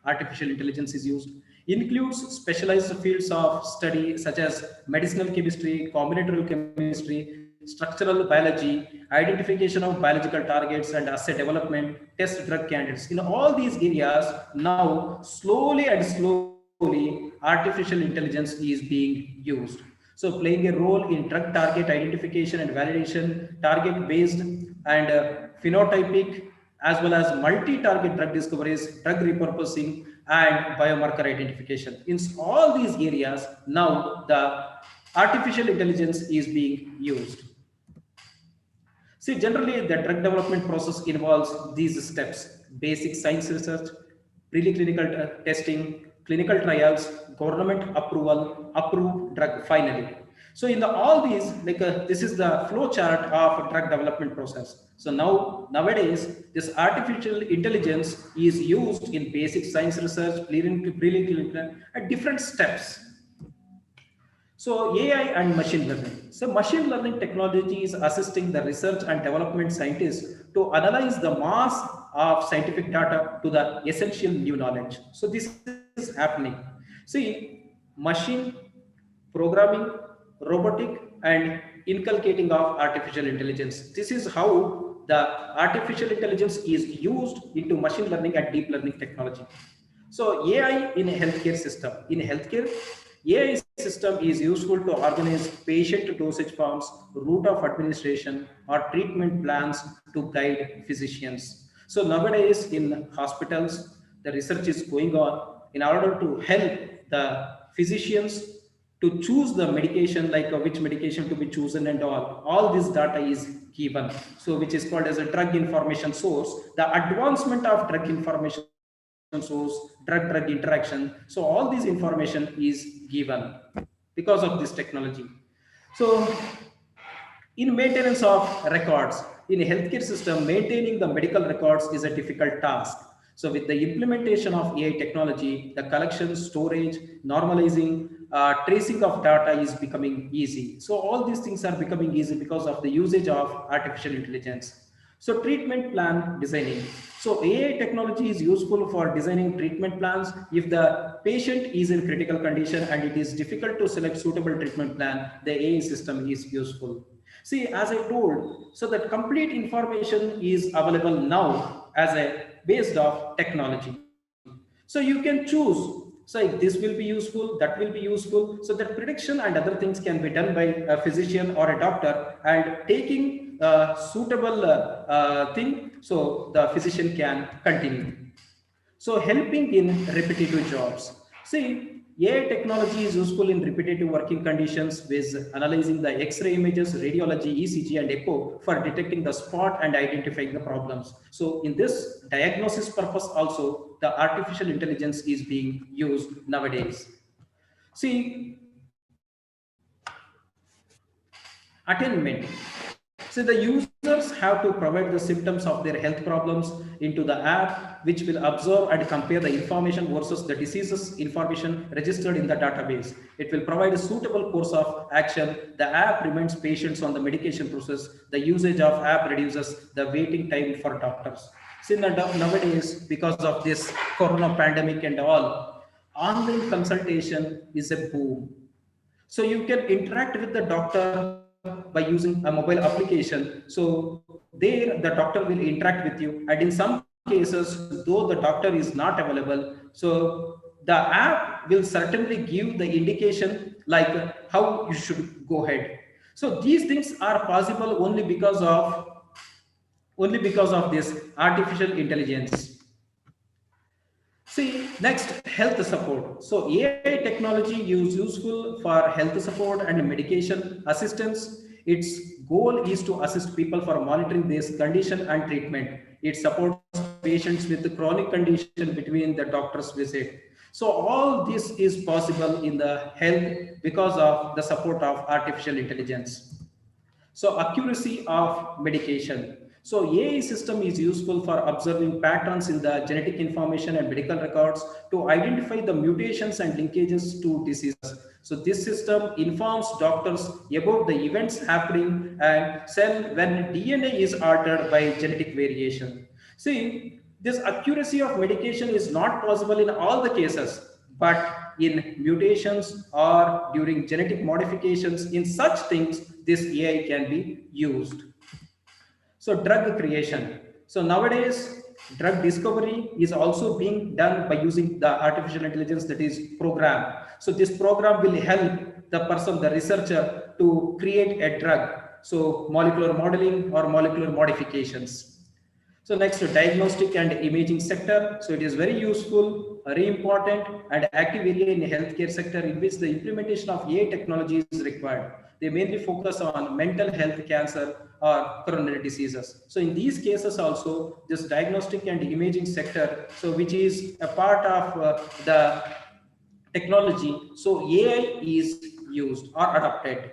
Speaker 2: artificial intelligence is used, includes specialized fields of study such as medicinal chemistry, combinatorial chemistry, structural biology, identification of biological targets and asset development, test drug candidates. In all these areas, now slowly and slowly, artificial intelligence is being used. So playing a role in drug target identification and validation, target based and phenotypic, as well as multi-target drug discoveries, drug repurposing, and biomarker identification. In all these areas, now the artificial intelligence is being used. See, generally the drug development process involves these steps: basic science research, preclinical testing, clinical trials, government approval, approved drug finally. So in all these, like this is the flow chart of drug development process. So nowadays, this artificial intelligence is used in basic science research, preclinical, at different steps. So AI and machine learning. So machine learning technology is assisting the research and development scientists to analyze the mass of scientific data to the essential new knowledge. So this is happening. See, machine programming, robotic, and inculcating of artificial intelligence. This is how the artificial intelligence is used into machine learning and deep learning technology. So AI in a healthcare system. In healthcare, AI system is useful to organize patient dosage forms, route of administration, or treatment plans to guide physicians. So nowadays in hospitals, the research is going on in order to help the physicians to choose the medication, like which medication to be chosen and all this data is given. So which is called as a drug information source. The advancement of drug information source, drug interaction. So all this information is given because of this technology. So in maintenance of records, in a healthcare system, maintaining the medical records is a difficult task. So with the implementation of AI technology, the collection, storage, normalizing, tracing of data is becoming easy. So all these things are becoming easy because of the usage of artificial intelligence. So treatment plan designing. So AI technology is useful for designing treatment plans if the patient is in critical condition and it is difficult to select suitable treatment plan, the AI system is useful. See, as I told, so that complete information is available now as a based of technology. So you can choose, so this will be useful, that will be useful. So that prediction and other things can be done by a physician or a doctor, and taking suitable thing, so the physician can continue. So helping in repetitive jobs. See, AI technology is useful in repetitive working conditions with analyzing the X-ray images, radiology, ECG, and echo for detecting the spot and identifying the problems. So in this diagnosis purpose also, the artificial intelligence is being used nowadays. See, attainment. So the users have to provide the symptoms of their health problems into the app, which will observe and compare the information versus the diseases information registered in the database. It will provide a suitable course of action. The app reminds patients on the medication process. The usage of app reduces the waiting time for doctors. See, nowadays, because of this corona pandemic and all, online consultation is a boom. So you can interact with the doctor by using a mobile application. So there the doctor will interact with you. And in some cases, though the doctor is not available, so the app will certainly give the indication like how you should go ahead. So these things are possible only because of this artificial intelligence. See, next, health support. So AI technology is useful for health support and medication assistance. Its goal is to assist people for monitoring this condition and treatment. It supports patients with chronic condition between the doctor's visit. So all this is possible in the health because of the support of artificial intelligence. So accuracy of medication. So AI system is useful for observing patterns in the genetic information and medical records to identify the mutations and linkages to diseases. So this system informs doctors about the events happening and cell when DNA is altered by genetic variation. See, this accuracy of medication is not possible in all the cases, but in mutations or during genetic modifications, in such things, this AI can be used. So drug creation. So nowadays, drug discovery is also being done by using the artificial intelligence, that is program. So this program will help the person, the researcher, to create a drug. So molecular modeling or molecular modifications. So next, diagnostic and imaging sector. So it is very useful, very important and active area in the healthcare sector in which the implementation of AI technology is required. They mainly focus on mental health, cancer or coronary diseases. So in these cases also, this diagnostic and imaging sector, so which is a part of the technology, so AI is used or adopted.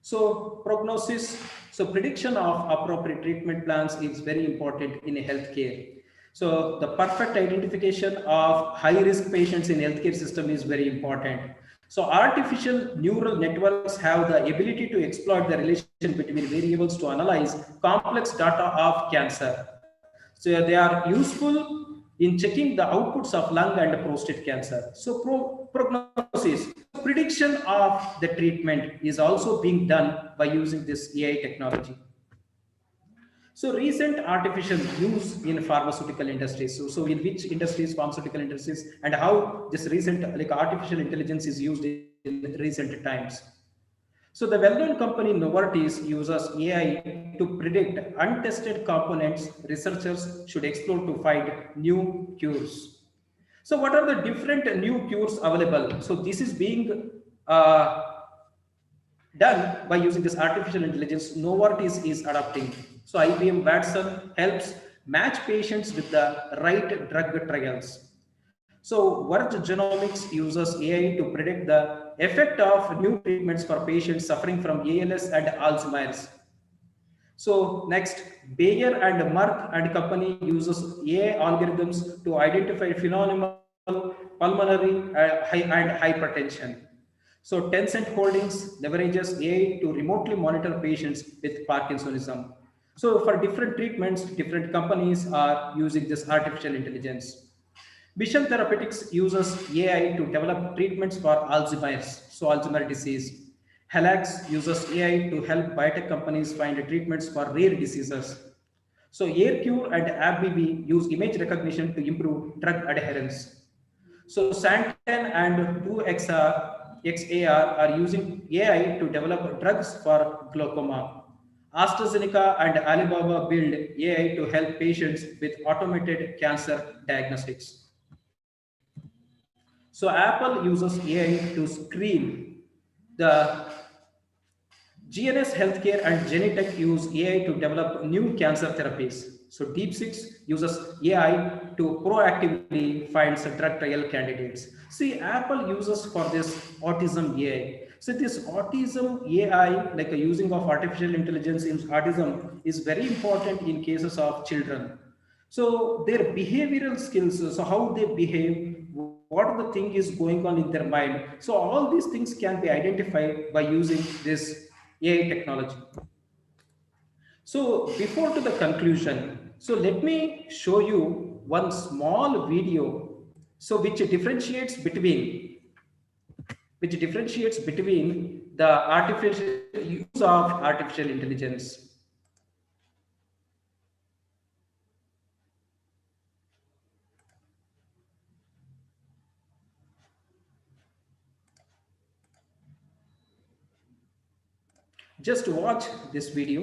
Speaker 2: So prognosis, so prediction of appropriate treatment plans is very important in healthcare. So the perfect identification of high-risk patients in healthcare system is very important. So artificial neural networks have the ability to exploit the relation between variables to analyze complex data of cancer. So they are useful in checking the outputs of lung and prostate cancer. So prognosis, prediction of the treatment is also being done by using this AI technology. So recent artificial use in pharmaceutical industries. So in which industries, pharmaceutical industries, and how this recent like artificial intelligence is used in recent times. So the well-known company Novartis uses AI to predict untested components researchers should explore to find new cures. So what are the different new cures available? So this is being done by using this artificial intelligence. Novartis is adopting. So IBM Watson helps match patients with the right drug trials. So Verge Genomics uses AI to predict the effect of new treatments for patients suffering from ALS and Alzheimer's. So next, Bayer and Merck and company uses AI algorithms to identify phenomenal pulmonary and hypertension. So Tencent Holdings leverages AI to remotely monitor patients with Parkinsonism. So for different treatments, different companies are using this artificial intelligence. Vision Therapeutics uses AI to develop treatments for Alzheimer's, so Alzheimer's disease. Helax uses AI to help biotech companies find treatments for rare diseases. So AirCure and AbbVie use image recognition to improve drug adherence. So Santen and 2XR are using AI to develop drugs for glaucoma. AstraZeneca and Alibaba build AI to help patients with automated cancer diagnostics. So Apple uses AI to screen the GNS Healthcare and Genentech use AI to develop new cancer therapies. So DeepSeek uses AI to proactively find drug trial candidates. See, Apple uses for this autism AI. So this autism AI, like a using of artificial intelligence in autism, is very important in cases of children. So their behavioral skills, so how they behave, what the thing is going on in their mind. So all these things can be identified by using this AI technology. So before to the conclusion, so let me show you one small video. So which differentiates between the artificial use of artificial intelligence. Just watch this video.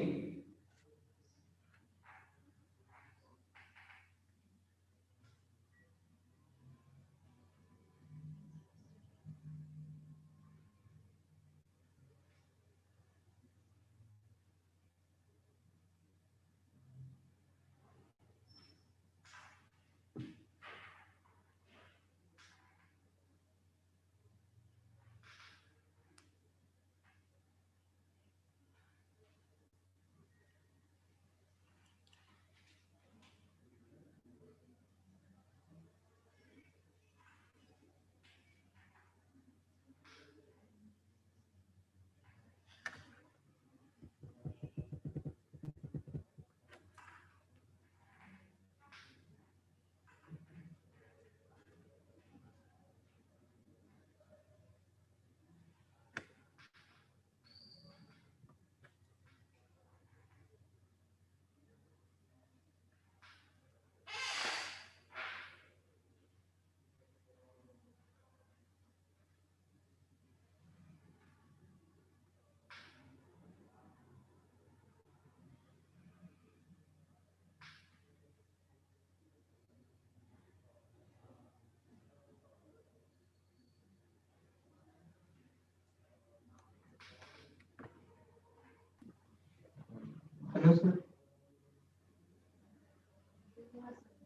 Speaker 5: Hello, sir.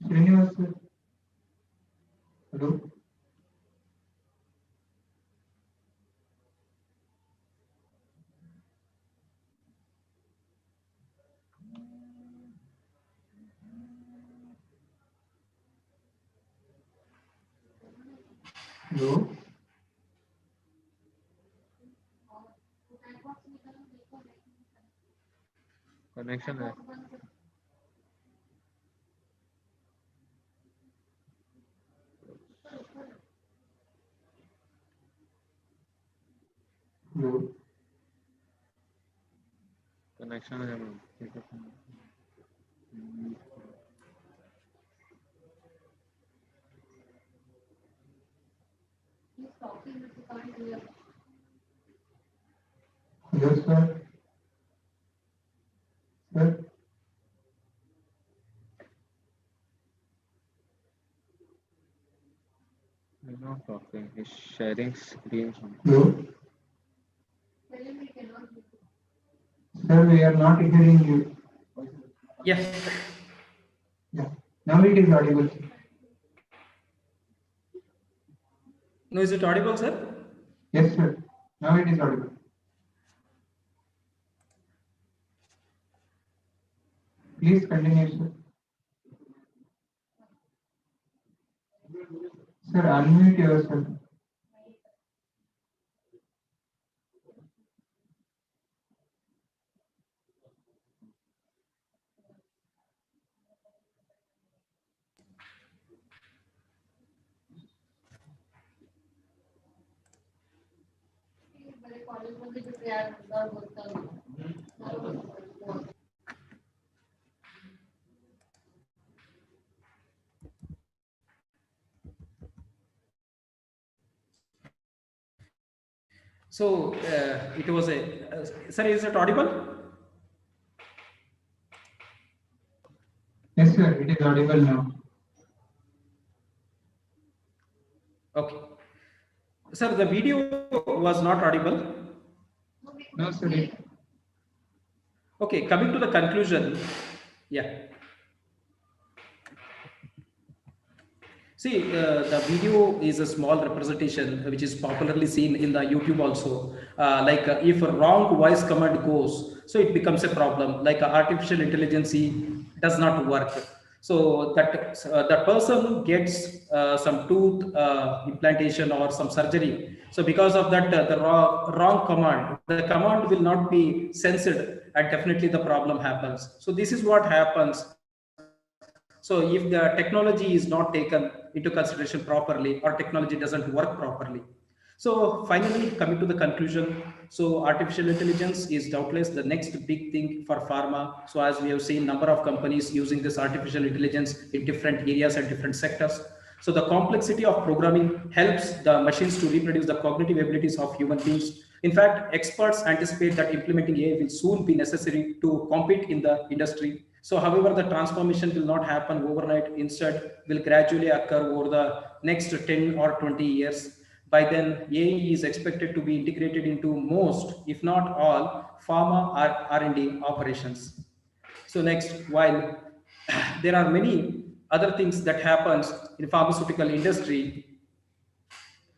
Speaker 5: Srinivas, sir. Hello. Hello. Connection है. Hello. Connection है. Hello, sir. Sir. He's not talking. He's sharing screen. Hello. Sir, we are not hearing you.
Speaker 2: Yes.
Speaker 5: Yeah. Now it is audible.
Speaker 2: No, is it audible, sir?
Speaker 5: Yes, sir. Now it is audible. Please continue, sir. Sir, unmute yourself.
Speaker 2: So it was a sir, is it audible?
Speaker 5: Yes, sir. It is audible now.
Speaker 2: Okay. Sir, the video was not audible.
Speaker 5: No, sir.
Speaker 2: Okay, coming to the conclusion. Yeah. See, the video is a small representation which is popularly seen in the YouTube also. If a wrong voice command goes, so it becomes a problem. Like artificial intelligence does not work. So that the person gets some tooth implantation or some surgery. So because of that, the wrong command, the command will not be censored, and definitely the problem happens. So this is what happens. So if the technology is not taken into consideration properly, or technology doesn't work properly. So finally, coming to the conclusion, so artificial intelligence is doubtless the next big thing for pharma. So as we have seen, number of companies using this artificial intelligence in different areas and different sectors. So the complexity of programming helps the machines to reproduce the cognitive abilities of human beings. In fact, experts anticipate that implementing AI will soon be necessary to compete in the industry. So, however, the transformation will not happen overnight. Instead, will gradually occur over the next 10 or 20 years. By then, AI is expected to be integrated into most, if not all, pharma or R&D operations. So next, while there are many other things that happens in pharmaceutical industry,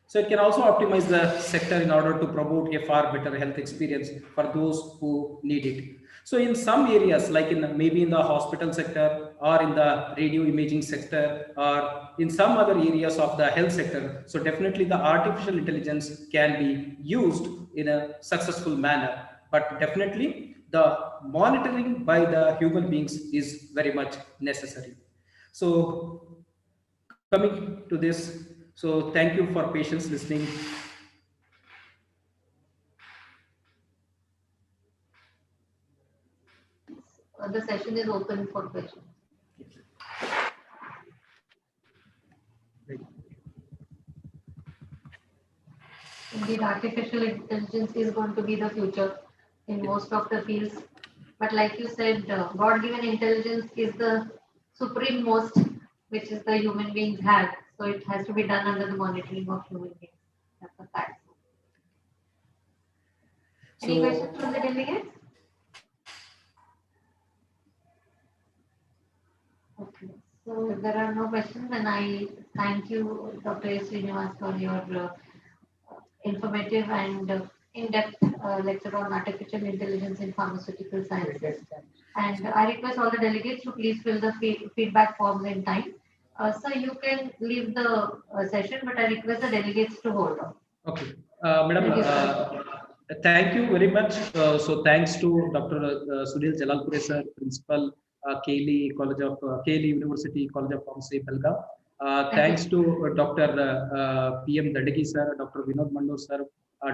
Speaker 2: so it can also optimize the sector in order to promote a far better health experience for those who need it. So in some areas, like in maybe in the hospital sector or in the radio imaging sector or in some other areas of the health sector, so definitely the artificial intelligence can be used in a successful manner. But definitely the monitoring by the human beings is very much necessary. So coming to this, so thank you for patience listening.
Speaker 1: The session is open for questions. Indeed, artificial intelligence is going to be the future in most of the fields. But like you said, God-given intelligence is the supreme most, which is the human beings have. So it has to be done under the monitoring of human beings. That's a fact. Any
Speaker 2: So
Speaker 1: questions from the delegates? Okay. So if there are no questions, then I thank you, Dr. S. Srinivas, for your informative and in-depth lecture on artificial intelligence in pharmaceutical sciences. And I request all the delegates to please fill the feedback forms in time. So you can leave the session, but I request the delegates to hold on.
Speaker 2: okay, Madam, thank you very much. So thanks to Dr. Sunil Jalalpure sir, Principal, Kaili College of Kaili University College of Pharmacy, Belgaum. Thanks to Dr. PM Dadagi sir, Dr. Vinod Mando sir,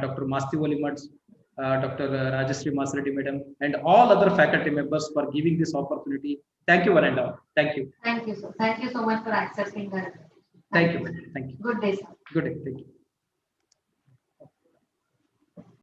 Speaker 2: Dr. Masti Volimat, Dr. Rajashree Masreddy madam, and all other faculty members for giving this opportunity. Thank you one and all. Thank you.
Speaker 1: Thank you, sir. Thank you so much for accepting the.
Speaker 2: Thank you. Thank you.
Speaker 1: Good day, sir.
Speaker 2: Good day. Thank you.